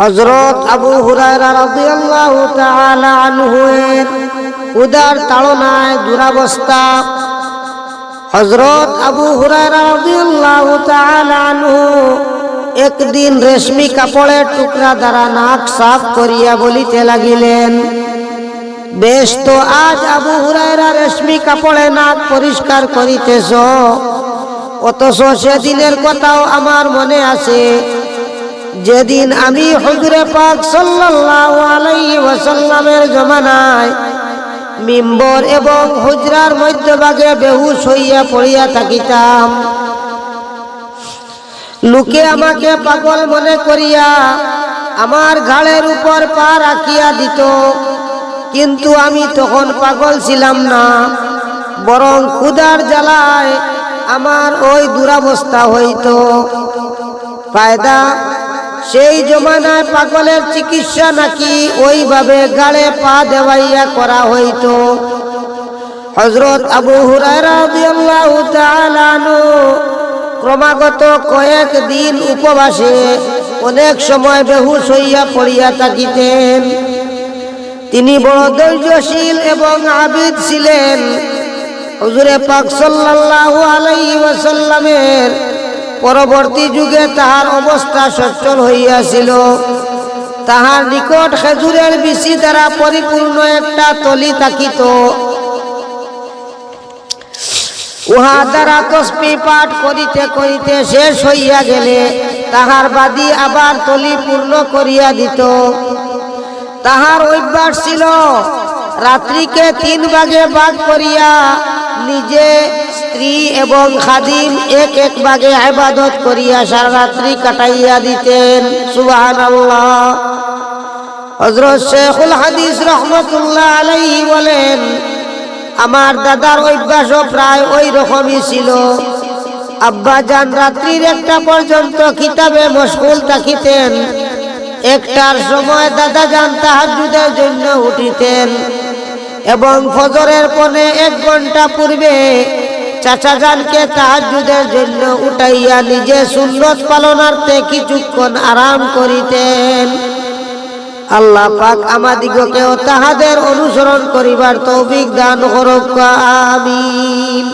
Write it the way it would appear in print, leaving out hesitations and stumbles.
হযরত আবু হুরায়রা রাদিয়াল্লাহু তাআলা আনহু এর উদার তাড়নায় দুরাবস্থা। হযরত আবু হুরায়রা রাদিয়াল্লাহু তাআলা আনহু একদিন রেশমি কাপড়ের টুকরা দ্বারা নাক সাফ করিয়া বলিতে লাগিলেন, বেশ তো আজ আবু হুরায়রা রেশমি কাপড়ে নাক পরিষ্কার করিতেছ, অথচ সেদিনের কথাও আমার মনে আছে যেদিন আমি হুজুরে পাক সাল্লাল্লাহু আলাইহি ওয়াসাল্লামের জমানায় মিম্বর এবং হুজরার মধ্যভাগে বেহুশ হইয়া পড়িয়া থাকিতাম। লোকে আমাকে পাগল মনে করিয়া আমার ঘাড়ের উপর পা রাখিয়া দিত, কিন্তু আমি তখন পাগল ছিলাম না, বরং ক্ষুধার জ্বালায় আমার ওই দুরাবস্থা হইত। ফায়দা, সেই জমানায় পাগলের চিকিৎসা নাকি ওইভাবে গালে পা দেওয়াইয়া করা হইত। হযরত আবু হুরায়রা রাদিয়াল্লাহু তাআলা আনহু ক্রমাগত কয়েক দিন উপবাসে অনেক সময় বেহুশ হইয়া পড়িয়া থাকিতেন। তিনি বড় ধৈর্যশীল এবং আবিদ ছিলেন। হুজুরে পাক সাল্লাল্লাহু আলাইহি ওয়াসাল্লামের পরবর্তী যুগে তাহার অবস্থা সচ্ছল হইয়াছিল। তাহার নিকট খেজুরের বিচি দ্বারা পরিপূর্ণ একটা তলি থাকিত। উহা দ্বারা তসবিহ পাঠ করিতে করিতে শেষ হইয়া গেলে তাহার বাদী আবার তলি পূর্ণ করিয়া দিত। তাহার অভ্যাস ছিল রাত্রিকে 3 ভাগে ভাগ করিয়া নিজে, স্ত্রী এবং খাদিম এক এক ভাগে ইবাদত করিয়া সারা রাত্রি কাটাইয়া দিতেন। সুবহানাল্লাহ। হযরত শেখুল হাদিস রাহমাতুল্লাহ আলাইহি বলেন, আমার দাদার অভ্যাসও প্রায় ওই রকমই ছিল। আব্বা জান রাত্রির 1টা পর্যন্ত কিতাবে মশগুল থাকিতেন। 1টার সময় দাদা জান তাহাজ্জুদের জন্য উঠিতেন এবং ফজরের পনে 1 ঘন্টা পূর্বে চাচা জানকে তাহাজ্জুদের জন্য উঠাইয়া নিজে সুন্নত পালনার্থে কিছুক্ষণ আরাম করিতেন। আল্লাহ পাক আমাদিগকেও তাহাদের অনুসরণ করিবার তৌফিক দান করুক। আমিন।